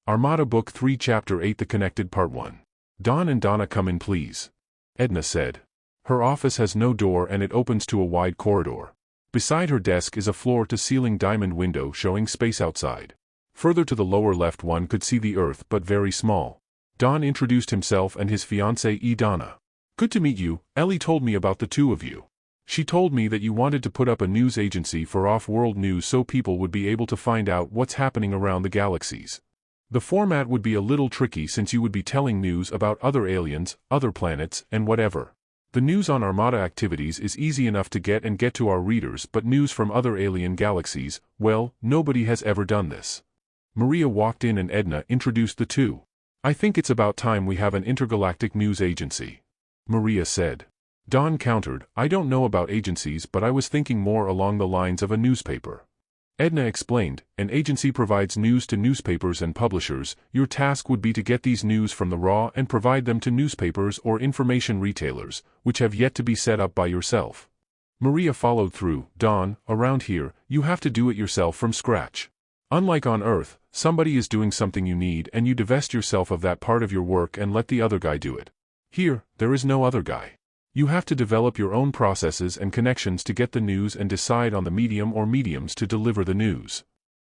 Armada Book 3 Chapter 8 The Connected Part 1. Don and Donna, come in please. Edna said. Her office has no door and it opens to a wide corridor. Beside her desk is a floor-to-ceiling diamond window showing space outside. Further to the lower left one could see the earth but very small. Don introduced himself and his fiancée Donna. Good to meet you. Ellie told me about the two of you. She told me that you wanted to put up a news agency for off-world news so people would be able to find out what's happening around the galaxies. The format would be a little tricky since you would be telling news about other aliens, other planets, and whatever. The news on Armada activities is easy enough to get to our readers, but news from other alien galaxies, well, nobody has ever done this. Maria walked in and Edna introduced the two. I think it's about time we have an intergalactic news agency, Maria said. Don countered, I don't know about agencies, but I was thinking more along the lines of a newspaper. Edna explained, an agency provides news to newspapers and publishers. Your task would be to get these news from the raw and provide them to newspapers or information retailers, which have yet to be set up by yourself. Maria followed through, Don, around here, you have to do it yourself from scratch. Unlike on Earth, somebody is doing something you need and you divest yourself of that part of your work and let the other guy do it. Here, there is no other guy. You have to develop your own processes and connections to get the news and decide on the medium or mediums to deliver the news.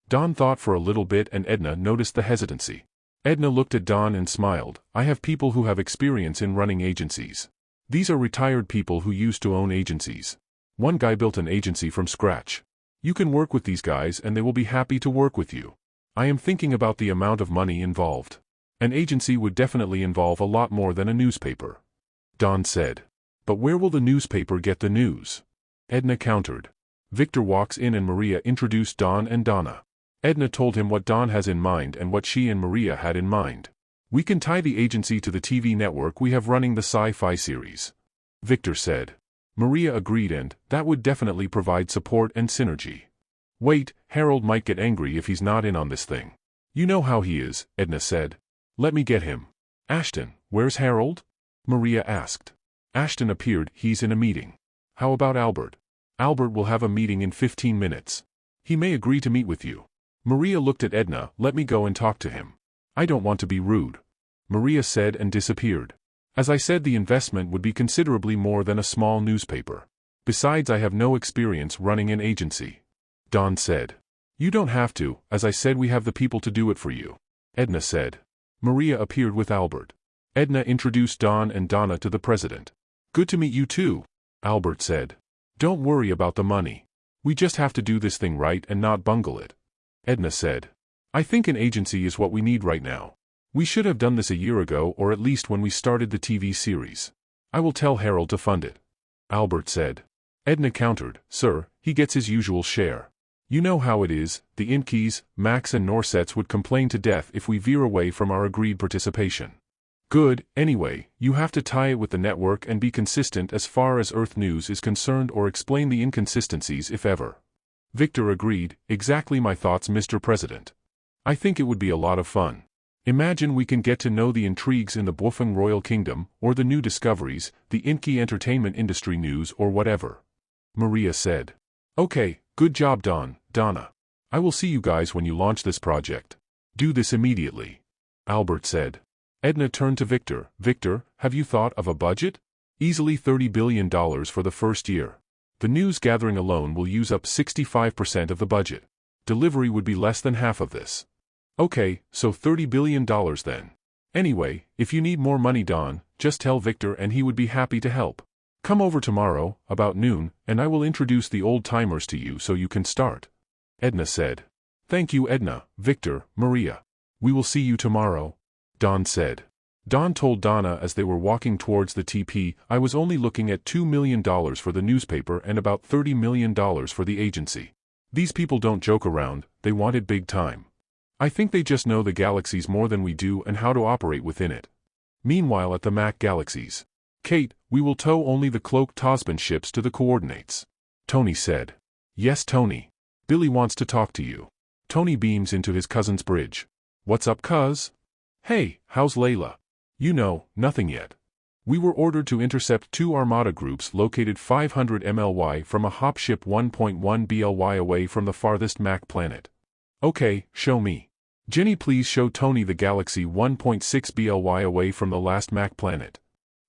Don thought for a little bit and Edna noticed the hesitancy. Edna looked at Don and smiled. I have people who have experience in running agencies. These are retired people who used to own agencies. One guy built an agency from scratch. You can work with these guys and they will be happy to work with you. I am thinking about the amount of money involved. An agency would definitely involve a lot more than a newspaper. Don said. But where will the newspaper get the news? Edna countered. Victor walks in and Maria introduced Don and Donna. Edna told him what Don has in mind and what she and Maria had in mind. We can tie the agency to the TV network we have running the sci-fi series, Victor said. Maria agreed and, that would definitely provide support and synergy. Wait, Harold might get angry if he's not in on this thing. You know how he is, Edna said. Let me get him. Ashton, where's Harold? Maria asked. Ashton appeared, he's in a meeting. How about Albert? Albert will have a meeting in 15 minutes. He may agree to meet with you. Maria looked at Edna, let me go and talk to him. I don't want to be rude, Maria said and disappeared. As I said, the investment would be considerably more than a small newspaper. Besides, I have no experience running an agency. Don said. You don't have to, as I said, we have the people to do it for you, Edna said. Maria appeared with Albert. Edna introduced Don and Donna to the president. Good to meet you too, Albert said. Don't worry about the money. We just have to do this thing right and not bungle it, Edna said. I think an agency is what we need right now. We should have done this a year ago or at least when we started the TV series. I will tell Harold to fund it, Albert said. Edna countered, sir, he gets his usual share. You know how it is, the Inkies, Max and Norsets would complain to death if we veer away from our agreed participation. Good, anyway, you have to tie it with the network and be consistent as far as Earth news is concerned or explain the inconsistencies if ever. Victor agreed, exactly my thoughts, Mr. President. I think it would be a lot of fun. Imagine we can get to know the intrigues in the Bwufeng Royal Kingdom, or the new discoveries, the Inky entertainment industry news or whatever. Maria said. Okay, good job Don, Donna. I will see you guys when you launch this project. Do this immediately, Albert said. Edna turned to Victor. Victor, have you thought of a budget? Easily $30 billion for the first year. The news gathering alone will use up 65% of the budget. Delivery would be less than half of this. Okay, so $30 billion then. Anyway, if you need more money, Don, just tell Victor and he would be happy to help. Come over tomorrow, about noon, and I will introduce the old-timers to you so you can start, Edna said. Thank you, Edna, Victor, Maria. We will see you tomorrow, Don said. Don told Donna as they were walking towards the TP, I was only looking at $2 million for the newspaper and about $30 million for the agency. These people don't joke around, they want it big time. I think they just know the galaxies more than we do and how to operate within it. Meanwhile at the Mac Galaxies. Kate, we will tow only the cloaked Tosban ships to the coordinates, Tony said. Yes, Tony. Billy wants to talk to you. Tony beams into his cousin's bridge. What's up, cuz? Hey, how's Layla? You know, nothing yet. We were ordered to intercept 2 Armada groups located 500 MLY from a hop ship 1.1 BLY away from the farthest Mac planet. Okay, show me. Jenny, please show Tony the galaxy 1.6 BLY away from the last Mac planet.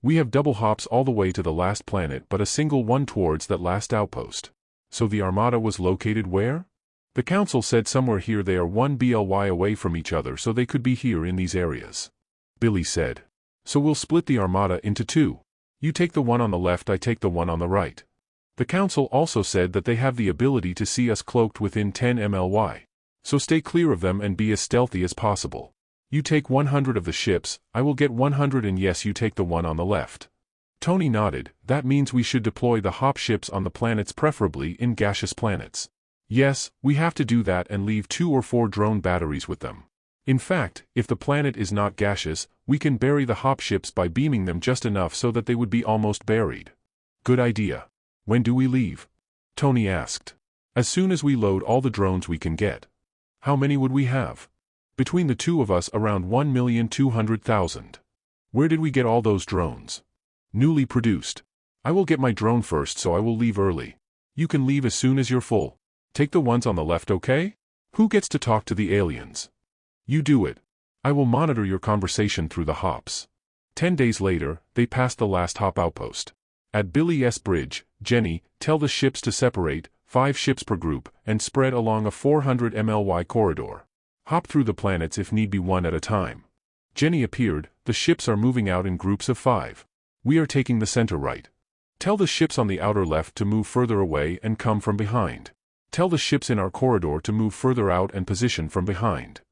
We have double hops all the way to the last planet but a single one towards that last outpost. So the Armada was located where? The council said somewhere here. They are 1 BLY away from each other, so they could be here in these areas. Billy said. So we'll split the Armada into two. You take the one on the left, I take the one on the right. The council also said that they have the ability to see us cloaked within 10 MLY. So stay clear of them and be as stealthy as possible. You take 100 of the ships, I will get 100, and yes, you take the one on the left. Tony nodded. That means we should deploy the hop ships on the planets, preferably in gaseous planets. Yes, we have to do that and leave 2 or 4 drone batteries with them. In fact, if the planet is not gaseous, we can bury the hop ships by beaming them just enough so that they would be almost buried. Good idea. When do we leave? Tony asked. As soon as we load all the drones we can get. How many would we have? Between the two of us, around 1,200,000. Where did we get all those drones? Newly produced. I will get my drone first, so I will leave early. You can leave as soon as you're full. Take the ones on the left, okay? Who gets to talk to the aliens? You do it. I will monitor your conversation through the hops. 10 days later, they passed the last hop outpost. At Billy S. Bridge, Jenny, tell the ships to separate, 5 ships per group, and spread along a 400 MLY corridor. Hop through the planets if need be, one at a time. Jenny appeared. The ships are moving out in groups of 5. We are taking the center right. Tell the ships on the outer left to move further away and come from behind. Tell the ships in our corridor to move further out and position from behind.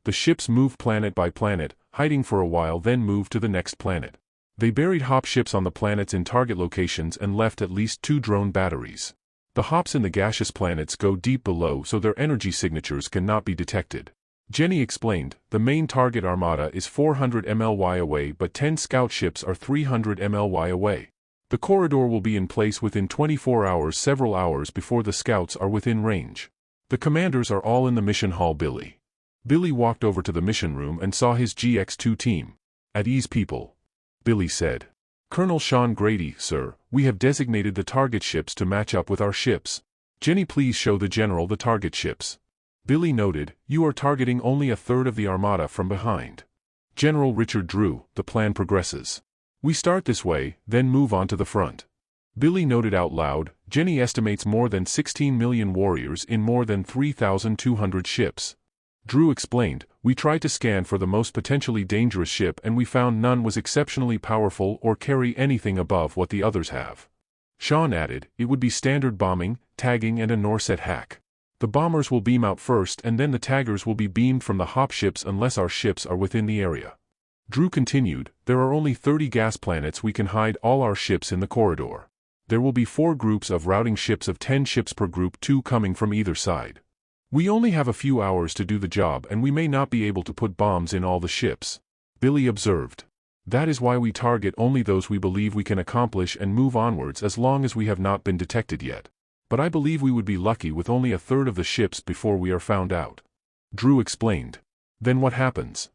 The ships move planet by planet, hiding for a while, then move to the next planet. They buried hop ships on the planets in target locations and left at least 2 drone batteries. The hops in the gaseous planets go deep below, so their energy signatures cannot be detected. Jenny explained, the main target Armada is 400 MLY away, but 10 scout ships are 300 MLY away. The corridor will be in place within 24 hours, several hours before the scouts are within range. The commanders are all in the mission hall. Billy walked over to the mission room and saw his GX2 team. At ease, people. Billy said. Colonel Sean Grady, sir, we have designated the target ships to match up with our ships. Jenny, please show the general the target ships. Billy noted, you are targeting only a third of the Armada from behind. General Richard Drew, the plan progresses. We start this way, then move on to the front. Billy noted out loud, Jenny estimates more than 16 million warriors in more than 3,200 ships. Drew explained, we tried to scan for the most potentially dangerous ship and we found none was exceptionally powerful or carry anything above what the others have. Sean added, it would be standard bombing, tagging and a Norset hack. The bombers will beam out first and then the taggers will be beamed from the hop ships unless our ships are within the area. Drew continued, there are only 30 gas planets, we can hide all our ships in the corridor. There will be 4 groups of routing ships of 10 ships per group, 2 coming from either side. We only have a few hours to do the job and we may not be able to put bombs in all the ships. Billy observed. That is why we target only those we believe we can accomplish and move onwards as long as we have not been detected yet. But I believe we would be lucky with only a third of the ships before we are found out. Drew explained. Then what happens?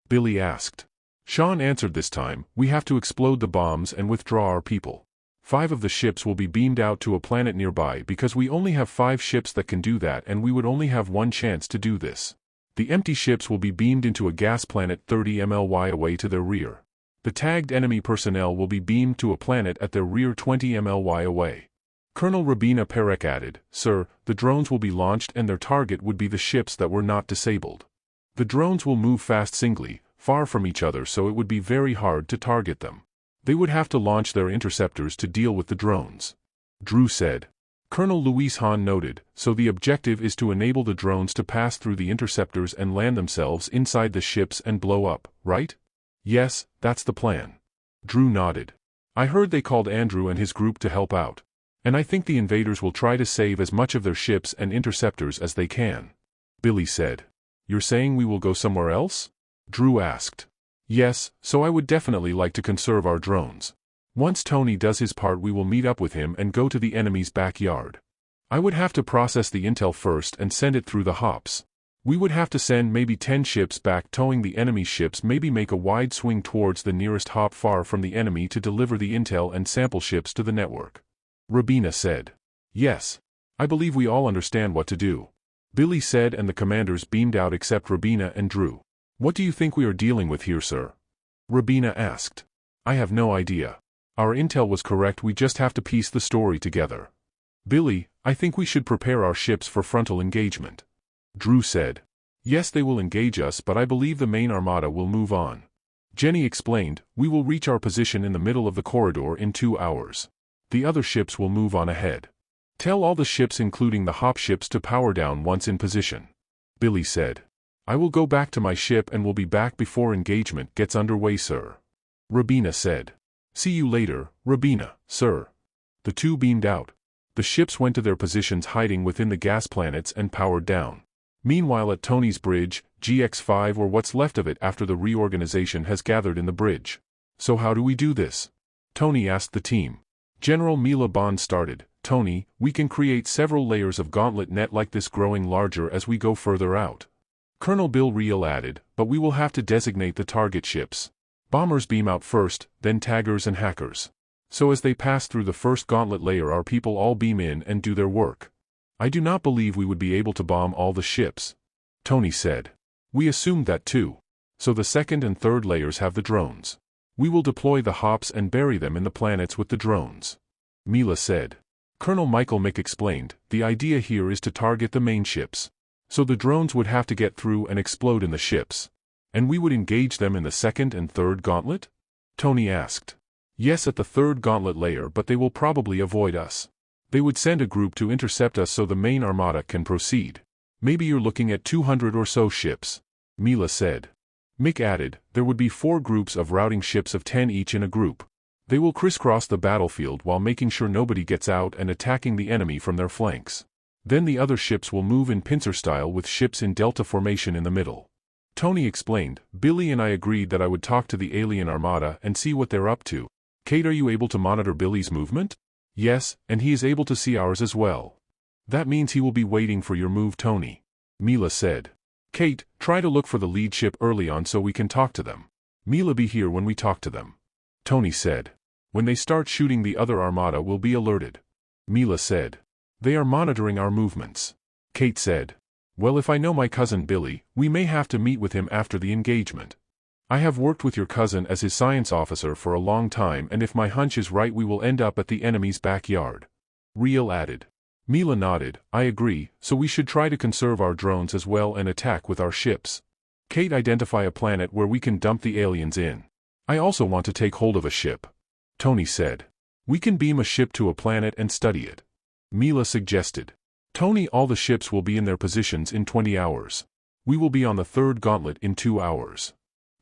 Billy asked. Sean answered this time, we have to explode the bombs and withdraw our people. 5 of the ships will be beamed out to a planet nearby because we only have 5 ships that can do that and we would only have 1 chance to do this. The empty ships will be beamed into a gas planet 30 MLY away to their rear. The tagged enemy personnel will be beamed to a planet at their rear 20 MLY away. Colonel Rabina Perek added, sir, the drones will be launched and their target would be the ships that were not disabled. The drones will move fast singly, far from each other, so it would be very hard to target them. They would have to launch their interceptors to deal with the drones. Drew said. Colonel Luis Hahn noted, so the objective is to enable the drones to pass through the interceptors and land themselves inside the ships and blow up, right? Yes, that's the plan. Drew nodded. I heard they called Andrew and his group to help out. And I think the invaders will try to save as much of their ships and interceptors as they can. Billy said. You're saying we will go somewhere else? Drew asked. Yes, so I would definitely like to conserve our drones. Once Tony does his part we will meet up with him and go to the enemy's backyard. I would have to process the intel first and send it through the hops. We would have to send maybe 10 ships back towing the enemy's ships, maybe make a wide swing towards the nearest hop far from the enemy to deliver the intel and sample ships to the network. Rabina said. Yes. I believe we all understand what to do. Billy said, and the commanders beamed out except Rabina and Drew. "What do you think we are dealing with here, sir?" Rabina asked. "I have no idea. Our intel was correct, we just have to piece the story together." "Billy, I think we should prepare our ships for frontal engagement." Drew said. "Yes, they will engage us, but I believe the main armada will move on." Jenny explained, "We will reach our position in the middle of the corridor in 2 hours. The other ships will move on ahead. Tell all the ships including the hop ships to power down once in position." Billy said. "I will go back to my ship and will be back before engagement gets underway, sir." Rabina said. "See you later, Rabina, sir." The two beamed out. The ships went to their positions hiding within the gas planets and powered down. Meanwhile at Tony's bridge, GX5 or what's left of it after the reorganization has gathered in the bridge. "So how do we do this?" Tony asked the team. General Mila Bond started. "Tony, we can create several layers of gauntlet net like this, growing larger as we go further out." Colonel Bill Reel added, "But we will have to designate the target ships. Bombers beam out first, then taggers and hackers. So as they pass through the first gauntlet layer, our people all beam in and do their work." "I do not believe we would be able to bomb all the ships," Tony said. "We assumed that too. So the second and third layers have the drones. We will deploy the hops and bury them in the planets with the drones," Mila said. Colonel Michael Mick explained, "The idea here is to target the main ships. So the drones would have to get through and explode in the ships. And we would engage them in the second and third gauntlet?" Tony asked. "Yes, at the third gauntlet layer, but they will probably avoid us. They would send a group to intercept us so the main armada can proceed. Maybe you're looking at 200 or so ships," Mila said. Mick added, "There would be 4 groups of routing ships of 10 each in a group. They will crisscross the battlefield while making sure nobody gets out and attacking the enemy from their flanks. Then the other ships will move in pincer style with ships in delta formation in the middle." Tony explained, "Billy and I agreed that I would talk to the alien armada and see what they're up to. Kate, are you able to monitor Billy's movement?" "Yes, and he is able to see ours as well." "That means he will be waiting for your move, Tony," Mila said. "Kate, try to look for the lead ship early on so we can talk to them. Mila, be here when we talk to them," Tony said. "When they start shooting, the other armada will be alerted," Mila said. "They are monitoring our movements," Kate said. "Well, if I know my cousin Billy, we may have to meet with him after the engagement. I have worked with your cousin as his science officer for a long time, and if my hunch is right, we will end up at the enemy's backyard," Reel added. Mila nodded. "I agree, so we should try to conserve our drones as well and attack with our ships. Kate, identify a planet where we can dump the aliens in." "I also want to take hold of a ship," Tony said. "We can beam a ship to a planet and study it," Mila suggested. "Tony, all the ships will be in their positions in 20 hours. We will be on the third gauntlet in 2 hours,"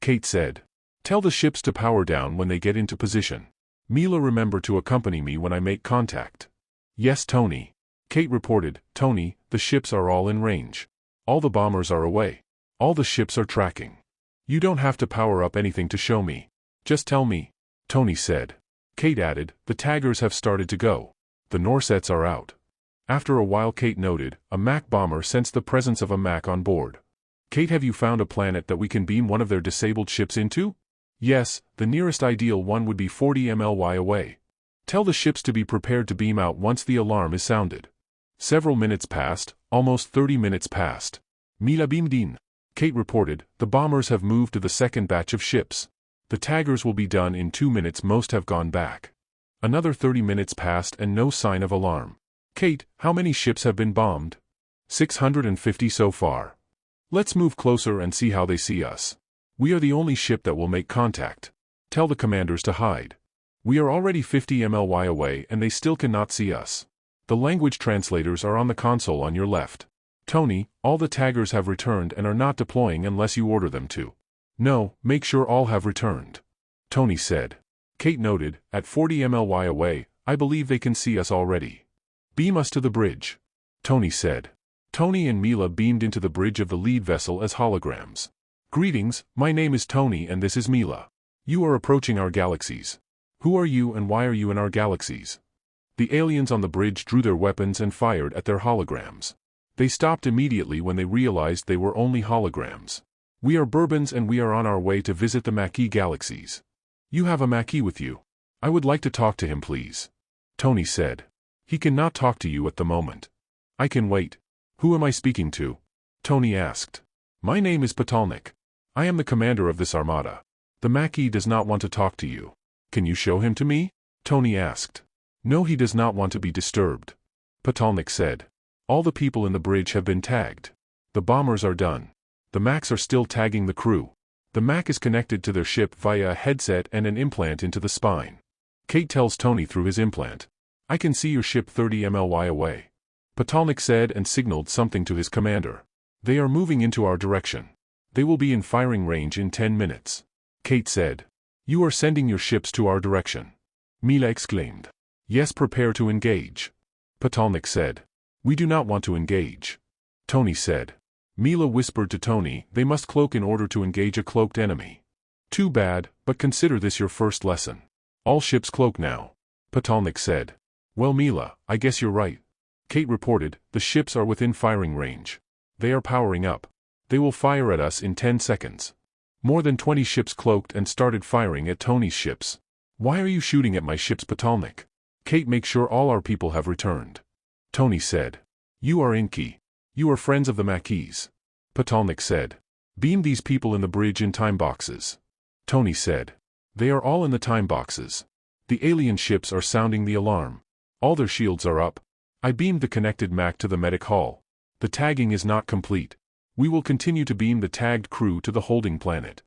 Kate said. "Tell the ships to power down when they get into position. Mila, remember to accompany me when I make contact." "Yes, Tony," Kate reported. "Tony, the ships are all in range. All the bombers are away. All the ships are tracking. You don't have to power up anything to show me. Just tell me," Tony said. Kate added, "The taggers have started to go. The Norsets are out." After a while, Kate noted, "A Mac bomber sensed the presence of a Mac on board. Kate, have you found a planet that we can beam one of their disabled ships into?" "Yes, the nearest ideal one would be 40 MLY away. Tell the ships to be prepared to beam out once the alarm is sounded." Several minutes passed, almost 30 minutes passed. "Mila beamed in," Kate reported. "The bombers have moved to the second batch of ships. The taggers will be done in 2 minutes, most have gone back." Another 30 minutes passed and no sign of alarm. "Kate, how many ships have been bombed?" 650 so far. "Let's move closer and see how they see us. We are the only ship that will make contact. Tell the commanders to hide. We are already 50 MLY away and they still cannot see us. The language translators are on the console on your left. Tony, all the taggers have returned and are not deploying unless you order them to." "No, make sure all have returned," Tony said. Kate noted, "At 40 MLY away, I believe they can see us already. Beam us to the bridge," Tony said. Tony and Mila beamed into the bridge of the lead vessel as holograms. "Greetings, my name is Tony and this is Mila. You are approaching our galaxies. Who are you and why are you in our galaxies?" The aliens on the bridge drew their weapons and fired at their holograms. They stopped immediately when they realized they were only holograms. "We are Bourbons and we are on our way to visit the Maquis galaxies. You have a Maquis with you. I would like to talk to him, please," Tony said. "He cannot talk to you at the moment. I can wait." Who am I speaking to? Tony asked. My name is Potalnik. I am the commander of this armada. The Maquis does not want to talk to you. Can you show him to me? Tony asked. No, he does not want to be disturbed. Potalnik said. All the people in the bridge have been tagged. The bombers are done. The Macs are still tagging the crew. The Mac is connected to their ship via a headset and an implant into the spine. Kate tells Tony through his implant. I can see your ship 30 mly away. Potalnik said and signaled something to his commander. They are moving into our direction. They will be in firing range in 10 minutes. Kate said. You are sending your ships to our direction. Mila exclaimed. Yes, prepare to engage. Potalnik said. We do not want to engage. Tony said. Mila whispered to Tony, they must cloak in order to engage a cloaked enemy. Too bad, but consider this your first lesson. All ships cloak now. Potalnik said. Well, Mila, I guess you're right. Kate reported, the ships are within firing range. They are powering up. They will fire at us in 10 seconds. More than 20 ships cloaked and started firing at Tony's ships. Why are you shooting at my ships, Potalnik? Kate, make sure all our people have returned. Tony said. You are Inky. You are friends of the Maquis. Potalnik said. Beam these people in the bridge in time boxes. Tony said. They are all in the time boxes. The alien ships are sounding the alarm. All their shields are up. I beamed the connected Mac to the medic hall. The tagging is not complete. We will continue to beam the tagged crew to the holding planet.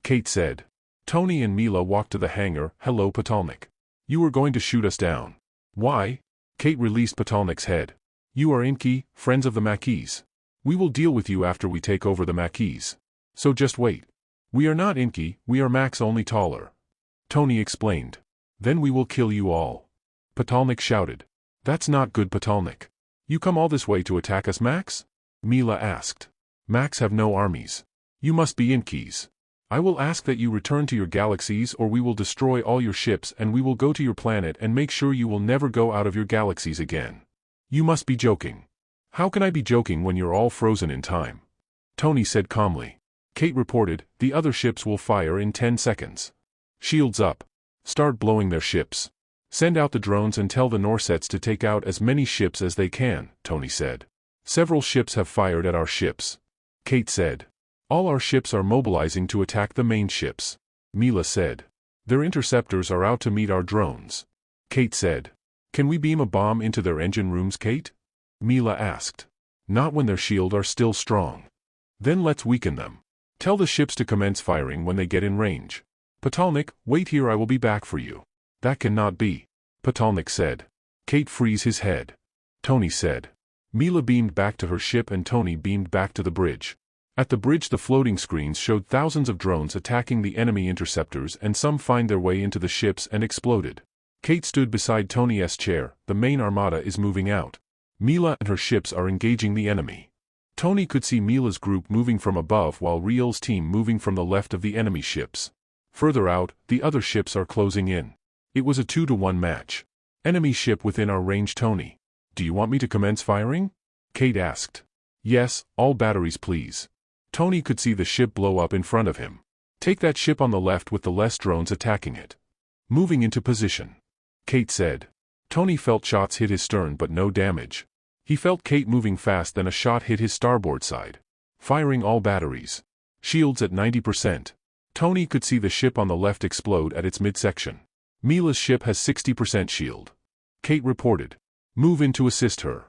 Kate said. Tony and Mila walked to the hangar. Hello, Potalnik. You were going to shoot us down. Why? Kate released Potalnik's head. You are Inky, friends of the Maquis. We will deal with you after we take over the Maquis. So just wait. We are not Inky, we are Max, only taller. Tony explained. Then we will kill you all. Potalnik shouted. That's not good, Potalnik. You come all this way to attack us, Max? Mila asked. Max have no armies. You must be Inkys. I will ask that you return to your galaxies or we will destroy all your ships and we will go to your planet and make sure you will never go out of your galaxies again. You must be joking. How can I be joking when you're all frozen in time? Tony said calmly. Kate reported, the other ships will fire in 10 seconds. Shields up. Start blowing their ships. Send out the drones and tell the Norsets to take out as many ships as they can, Tony said. Several ships have fired at our ships. Kate said. All our ships are mobilizing to attack the main ships. Mila said. Their interceptors are out to meet our drones. Kate said. Can we beam a bomb into their engine rooms, Kate? Mila asked. Not when their shield are still strong. Then let's weaken them. Tell the ships to commence firing when they get in range. Potalnik, wait here, I will be back for you. That cannot be. Potalnik said. Kate frees his head. Tony said. Mila beamed back to her ship and Tony beamed back to the bridge. At the bridge the floating screens showed thousands of drones attacking the enemy interceptors and some find their way into the ships and exploded. Kate stood beside Tony's chair. The main armada is moving out. Mila and her ships are engaging the enemy. Tony could see Mila's group moving from above while Riel's team moving from the left of the enemy ships. Further out, the other ships are closing in. It was a 2-to-1 match. Enemy ship within our range, Tony. Do you want me to commence firing? Kate asked. Yes, all batteries please. Tony could see the ship blow up in front of him. Take that ship on the left with the less drones attacking it. Moving into position. Kate said. Tony felt shots hit his stern but no damage. He felt Kate moving fast, then a shot hit his starboard side. Firing all batteries. Shields at 90%. Tony could see the ship on the left explode at its midsection. Mila's ship has 60% shield. Kate reported. Move in to assist her.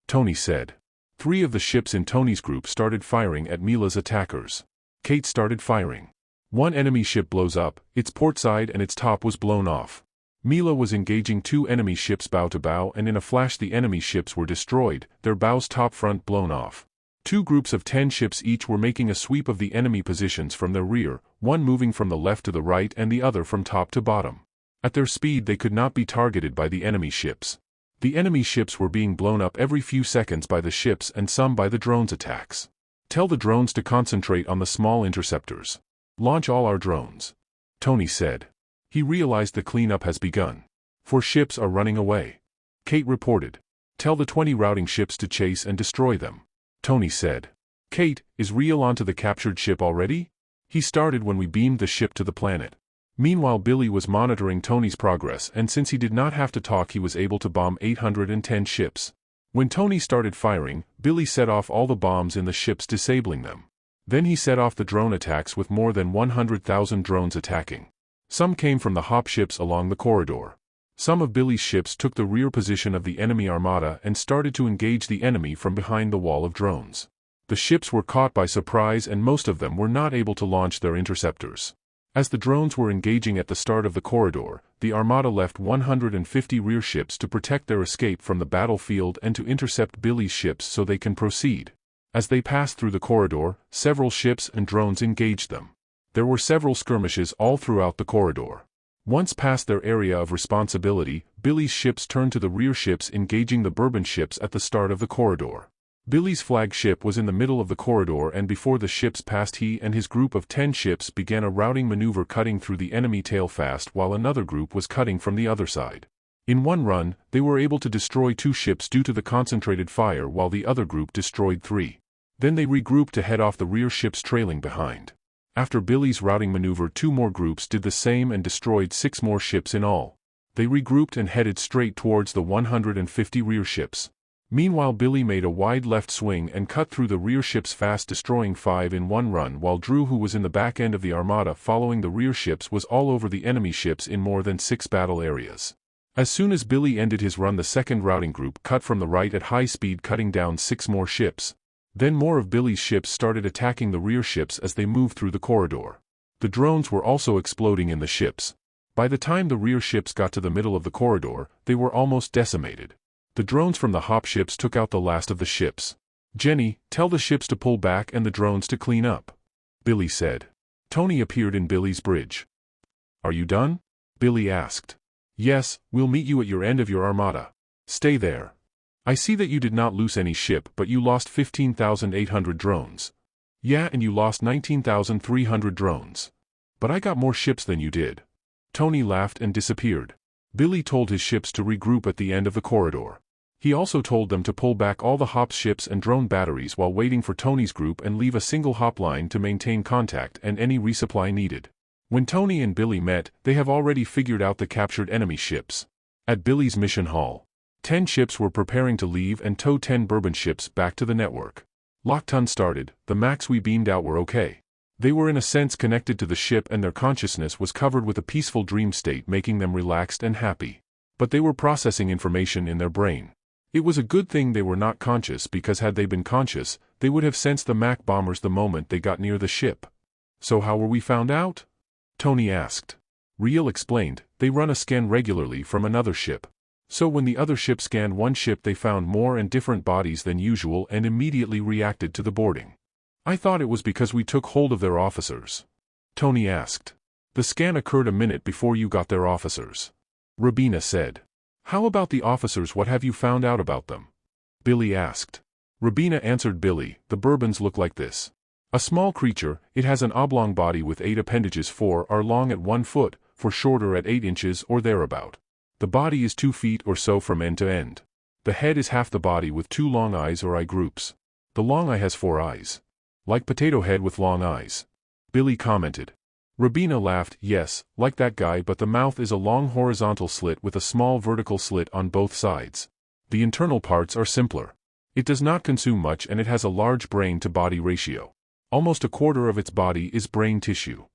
Tony said. 3 of the ships in Tony's group started firing at Mila's attackers. Kate started firing. One enemy ship blows up, its port side and its top was blown off. Mila was engaging 2 enemy ships bow to bow and in a flash the enemy ships were destroyed, their bows top front blown off. 2 groups of 10 ships each were making a sweep of the enemy positions from their rear, one moving from the left to the right and the other from top to bottom. At their speed they could not be targeted by the enemy ships. The enemy ships were being blown up every few seconds by the ships and some by the drones' attacks. Tell the drones to concentrate on the small interceptors. Launch all our drones. Tony said. He realized the cleanup has begun. 4 ships are running away. Kate reported. Tell the 20 routing ships to chase and destroy them. Tony said. Kate, is Riel onto the captured ship already? He started when we beamed the ship to the planet. Meanwhile Billy was monitoring Tony's progress and since he did not have to talk he was able to bomb 810 ships. When Tony started firing, Billy set off all the bombs in the ships, disabling them. Then he set off the drone attacks with more than 100,000 drones attacking. Some came from the hop ships along the corridor. Some of Billy's ships took the rear position of the enemy armada and started to engage the enemy from behind the wall of drones. The ships were caught by surprise and most of them were not able to launch their interceptors. As the drones were engaging at the start of the corridor, the armada left 150 rear ships to protect their escape from the battlefield and to intercept Billy's ships so they can proceed. As they passed through the corridor, several ships and drones engaged them. There were several skirmishes all throughout the corridor. Once past their area of responsibility, Billy's ships turned to the rear ships engaging the Bourbon ships at the start of the corridor. Billy's flagship was in the middle of the corridor and before the ships passed he and his group of 10 ships began a routing maneuver cutting through the enemy tail fast while another group was cutting from the other side. In one run, they were able to destroy 2 ships due to the concentrated fire while the other group destroyed 3. Then they regrouped to head off the rear ships trailing behind. After Billy's routing maneuver 2 more groups did the same and destroyed 6 more ships in all. They regrouped and headed straight towards the 150 rear ships. Meanwhile Billy made a wide left swing and cut through the rear ships fast destroying 5 in one run while Drew, who was in the back end of the armada following the rear ships, was all over the enemy ships in more than 6 battle areas. As soon as Billy ended his run, the second routing group cut from the right at high speed cutting down 6 more ships. Then more of Billy's ships started attacking the rear ships as they moved through the corridor. The drones were also exploding in the ships. By the time the rear ships got to the middle of the corridor, they were almost decimated. The drones from the hop ships took out the last of the ships. "Jenny, tell the ships to pull back and the drones to clean up," Billy said. Tony appeared in Billy's bridge. "Are you done?" Billy asked. "Yes, we'll meet you at your end of your armada. Stay there. I see that you did not lose any ship but you lost 15,800 drones. Yeah, and you lost 19,300 drones. But I got more ships than you did." Tony laughed and disappeared. Billy told his ships to regroup at the end of the corridor. He also told them to pull back all the hop ships and drone batteries while waiting for Tony's group and leave a single hop line to maintain contact and any resupply needed. When Tony and Billy met, they have already figured out the captured enemy ships. At Billy's mission hall, 10 ships were preparing to leave and tow 10 Bourbon ships back to the network. Lockton started, "The Macs we beamed out were okay. They were in a sense connected to the ship and their consciousness was covered with a peaceful dream state making them relaxed and happy. But they were processing information in their brain. It was a good thing they were not conscious because had they been conscious, they would have sensed the Mac bombers the moment they got near the ship." "So how were we found out?" Tony asked. Riel explained, "They run a scan regularly from another ship. So when the other ship scanned one ship they found more and different bodies than usual and immediately reacted to the boarding. I thought it was because we took hold of their officers." Tony asked. "The scan occurred a minute before you got their officers," Rabina said. "How about the officers? What have you found out about them?" Billy asked. Rabina answered Billy, "The Bourbons look like this. A small creature, it has an oblong body with 8 appendages. 4 are long at 1 foot, 4 shorter at 8 inches or thereabout. The body is 2 feet or so from end to end. The head is half the body with 2 long eyes or eye groups. The long eye has 4 eyes. Like potato head with long eyes," Billy commented. Rabina laughed, "Yes, like that guy, but the mouth is a long horizontal slit with a small vertical slit on both sides. The internal parts are simpler. It does not consume much and it has a large brain-to-body ratio. Almost a quarter of its body is brain tissue."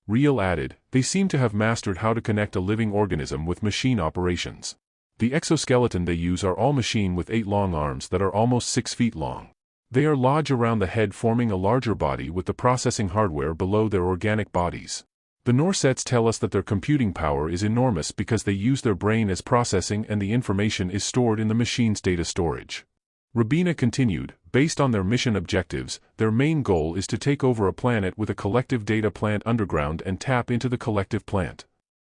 Riel added, "They seem to have mastered how to connect a living organism with machine operations. The exoskeleton they use are all machine with 8 long arms that are almost 6 feet long. They are lodged around the head forming a larger body with the processing hardware below their organic bodies. The Norsets tell us that their computing power is enormous because they use their brain as processing and the information is stored in the machine's data storage." Rabina continued, "Based on their mission objectives, their main goal is to take over a planet with a collective data plant underground and tap into the collective plant.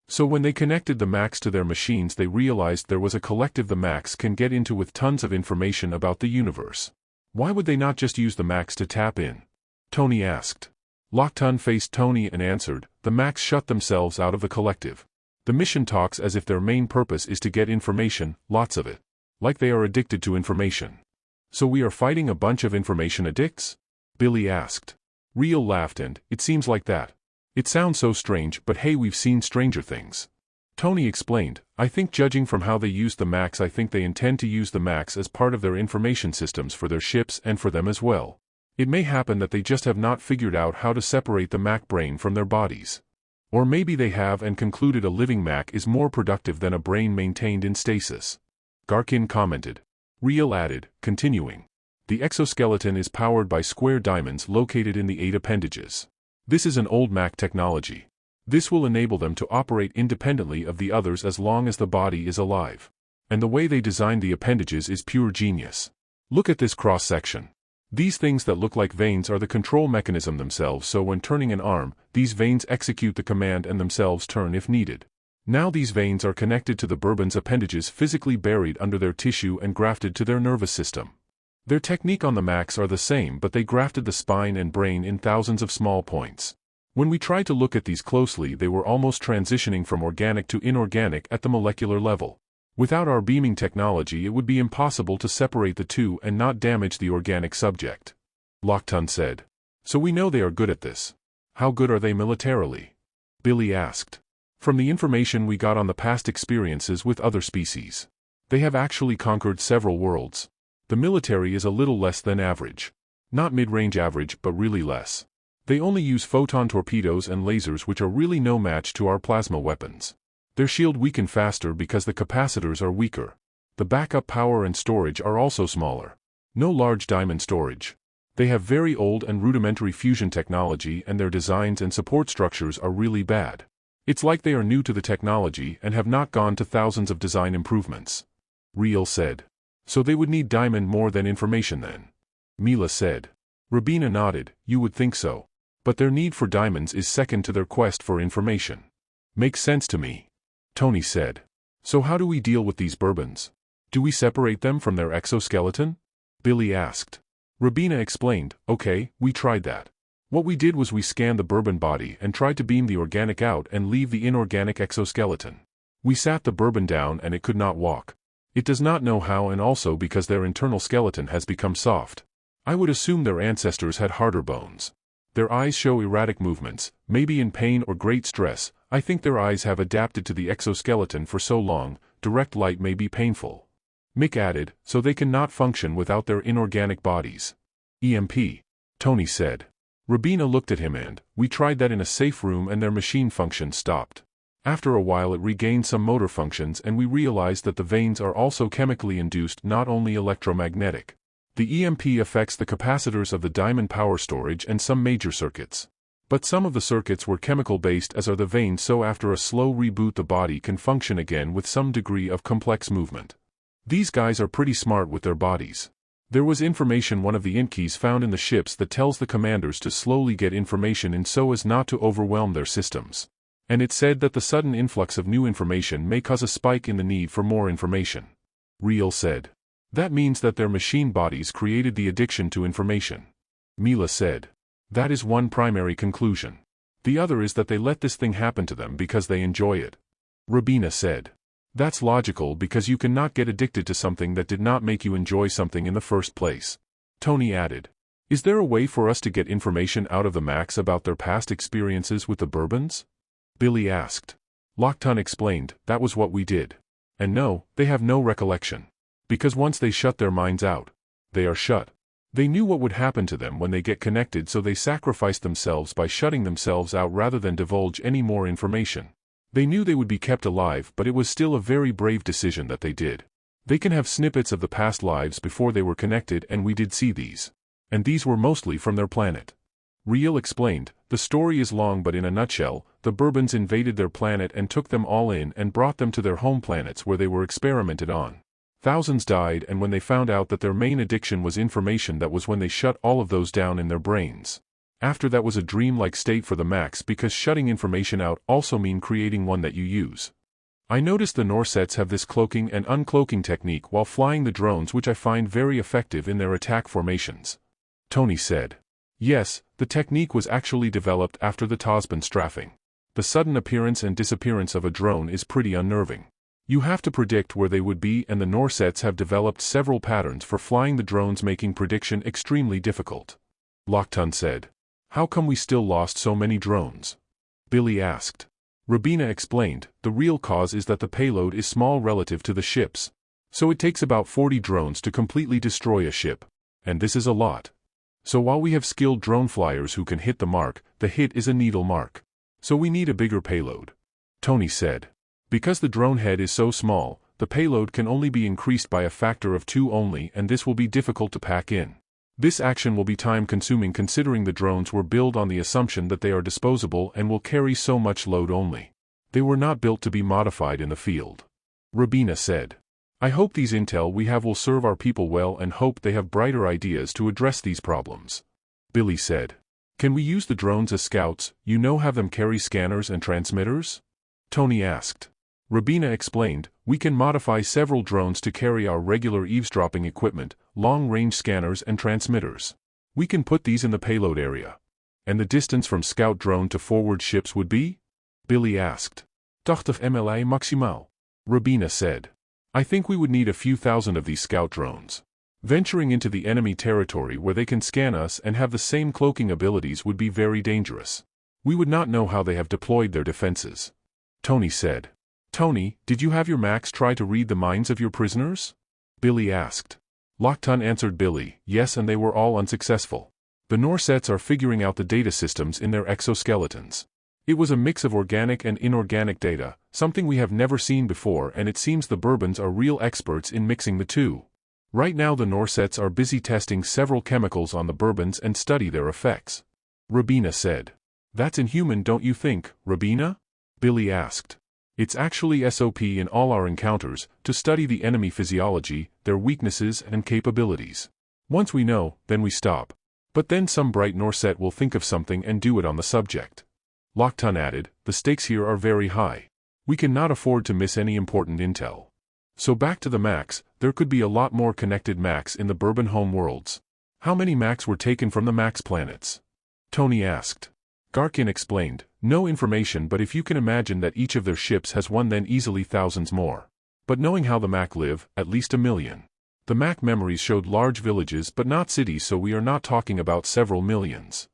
So when they connected the Macs to their machines they realized there was a collective the Macs can get into with tons of information about the universe. Why would they not just use the Macs to tap in?" Tony asked. Lockton faced Tony and answered, "The Macs shut themselves out of the collective. The mission talks as if their main purpose is to get information, lots of it. Like they are addicted to information." "So we are fighting a bunch of information addicts?" Billy asked. Riel laughed and, "It seems like that. It sounds so strange but hey, we've seen stranger things." Tony explained, I think judging from how they used the Max, I think they intend to use the Max as part of their information systems for their ships and for them as well. It may happen that they just have not figured out how to separate the Mac brain from their bodies. Or maybe they have and concluded a living Mac is more productive than a brain maintained in stasis. Garkin commented. Riel added, continuing. The exoskeleton is powered by square diamonds located in the 8 appendages. This is an old Mac technology. This will enable them to operate independently of the others as long as the body is alive. And the way they designed the appendages is pure genius. Look at this cross-section. These things that look like veins are the control mechanism themselves, so when turning an arm, these veins execute the command and themselves turn if needed. Now these veins are connected to the Bourbon's appendages physically buried under their tissue and grafted to their nervous system. Their technique on the Max are the same, but they grafted the spine and brain in thousands of small points. When we tried to look at these closely, they were almost transitioning from organic to inorganic at the molecular level. Without our beaming technology, it would be impossible to separate the two and not damage the organic subject. Lockton said. So we know they are good at this. How good are they militarily? Billy asked. From the information we got on the past experiences with other species. They have actually conquered several worlds. The military is a little less than average. Not mid-range average, but really less. They only use photon torpedoes and lasers, which are really no match to our plasma weapons. Their shield weaken faster because the capacitors are weaker. The backup power and storage are also smaller. No large diamond storage. They have very old and rudimentary fusion technology, and their designs and support structures are really bad. It's like they are new to the technology and have not gone to thousands of design improvements. Riel said. So they would need diamond more than information then? Mila said. Rabina nodded. You would think so. But their need for diamonds is second to their quest for information. Makes sense to me. Tony said. So how do we deal with these Bourbons? Do we separate them from their exoskeleton? Billy asked. Rabina explained. Okay, we tried that. What we did was we scanned the Bourbon body and tried to beam the organic out and leave the inorganic exoskeleton. We sat the Bourbon down and it could not walk. It does not know how, and also because their internal skeleton has become soft. I would assume their ancestors had harder bones. Their eyes show erratic movements, maybe in pain or great stress. I think their eyes have adapted to the exoskeleton for so long, direct light may be painful. Mick added, so they cannot function without their inorganic bodies. EMP. Tony said. Rabina looked at him and, we tried that in a safe room and their machine function stopped. After a while it regained some motor functions and we realized that the veins are also chemically induced, not only electromagnetic. The EMP affects the capacitors of the diamond power storage and some major circuits. But some of the circuits were chemical-based, as are the veins, so after a slow reboot the body can function again with some degree of complex movement. These guys are pretty smart with their bodies. There was information, one of the int keys found in the ships, that tells the commanders to slowly get information in so as not to overwhelm their systems. And it said that the sudden influx of new information may cause a spike in the need for more information. Riel said. That means that their machine bodies created the addiction to information. Mila said. That is one primary conclusion. The other is that they let this thing happen to them because they enjoy it. Rabina said. That's logical, because you cannot get addicted to something that did not make you enjoy something in the first place. Tony added. Is there a way for us to get information out of the Max about their past experiences with the Bourbons? Billy asked. Lockton explained, that was what we did. And no, they have no recollection. Because once they shut their minds out, they are shut. They knew what would happen to them when they get connected, so they sacrificed themselves by shutting themselves out rather than divulge any more information. They knew they would be kept alive, but it was still a very brave decision that they did. They can have snippets of the past lives before they were connected, and we did see these. And these were mostly from their planet. Riel explained, the story is long, but in a nutshell, the Bourbons invaded their planet and took them all in and brought them to their home planets where they were experimented on. Thousands died, and when they found out that their main addiction was information, that was when they shut all of those down in their brains. After that was a dream-like state for the Max, because shutting information out also mean creating one that you use. I noticed the Norsets have this cloaking and uncloaking technique while flying the drones, which I find very effective in their attack formations. Tony said. Yes, the technique was actually developed after the Tosban strafing. The sudden appearance and disappearance of a drone is pretty unnerving. You have to predict where they would be, and the Norsets have developed several patterns for flying the drones, making prediction extremely difficult. Lockton said. How come we still lost so many drones? Billy asked. Rabina explained, the real cause is that the payload is small relative to the ships. So it takes about 40 drones to completely destroy a ship. And this is a lot. So while we have skilled drone flyers who can hit the mark, the hit is a needle mark. So we need a bigger payload. Tony said. Because the drone head is so small, the payload can only be increased by a factor of 2 only, and this will be difficult to pack in. This action will be time-consuming considering the drones were built on the assumption that they are disposable and will carry so much load only. They were not built to be modified in the field. Rabina said. I hope these intel we have will serve our people well and hope they have brighter ideas to address these problems. Billy said. Can we use the drones as scouts, have them carry scanners and transmitters? Tony asked. Rabina explained, we can modify several drones to carry our regular eavesdropping equipment, long-range scanners and transmitters. We can put these in the payload area. And the distance from scout drone to forward ships would be? Billy asked. 80 mla maximaal. Rabina said. I think we would need a few thousand of these scout drones. Venturing into the enemy territory where they can scan us and have the same cloaking abilities would be very dangerous. We would not know how they have deployed their defenses. Tony said. Tony, did you have your Max try to read the minds of your prisoners? Billy asked. Lockton answered Billy, yes, and they were all unsuccessful. The Norsets are figuring out the data systems in their exoskeletons. It was a mix of organic and inorganic data, something we have never seen before, and it seems the Bourbons are real experts in mixing the two. Right now the Norsets are busy testing several chemicals on the Bourbons and study their effects. Rabina said. That's inhuman, don't you think, Rabina? Billy asked. It's actually SOP in all our encounters, to study the enemy physiology, their weaknesses and capabilities. Once we know, then we stop. But then some bright Norset will think of something and do it on the subject. Lockton added, the stakes here are very high. We cannot afford to miss any important intel. So back to the Max, there could be a lot more connected Max in the Bourbon home worlds. How many Max were taken from the Max planets? Tony asked. Garkin explained, no information, but if you can imagine that each of their ships has one, then easily thousands more. But knowing how the Mac live, at least 1 million. The Mac memories showed large villages but not cities, so we are not talking about several millions.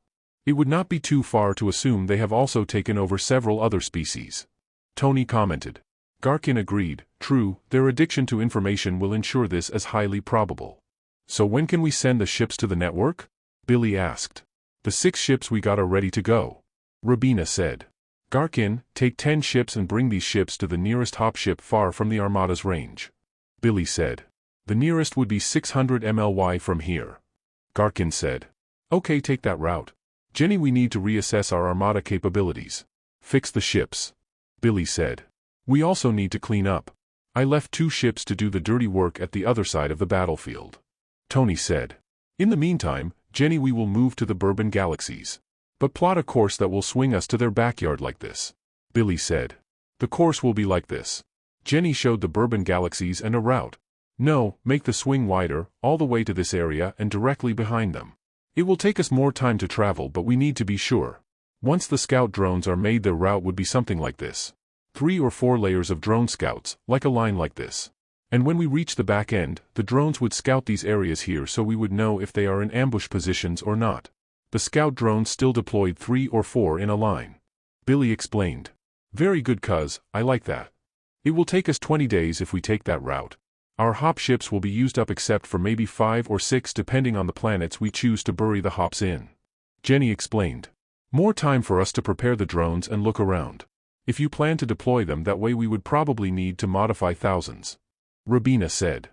It would not be too far to assume they have also taken over several other species. Tony commented. Garkin agreed, true, their addiction to information will ensure this as highly probable. So when can we send the ships to the network? Billy asked. The 6 ships we got are ready to go. Rabina said. Garkin, take 10 ships and bring these ships to the nearest hop ship far from the Armada's range. Billy said. The nearest would be 600 mly from here. Garkin said. Okay, take that route. Jenny, we need to reassess our Armada capabilities. Fix the ships. Billy said. We also need to clean up. I left 2 ships to do the dirty work at the other side of the battlefield. Tony said. In the meantime, Jenny, we will move to the Bourbon galaxies. But plot a course that will swing us to their backyard like this. Billy said. The course will be like this. Jenny showed the Bourbon galaxies and a route. No, make the swing wider, all the way to this area and directly behind them. It will take us more time to travel, but we need to be sure. Once the scout drones are made, their route would be something like this. 3 or 4 layers of drone scouts, like a line like this. And when we reach the back end, the drones would scout these areas here so we would know if they are in ambush positions or not. The scout drones still deployed 3 or 4 in a line. Billy explained. Very good, cuz, I like that. It will take us 20 days if we take that route. Our hop ships will be used up except for maybe 5 or 6 depending on the planets we choose to bury the hops in. Jenny explained. More time for us to prepare the drones and look around. If you plan to deploy them that way, we would probably need to modify thousands. Rabina said.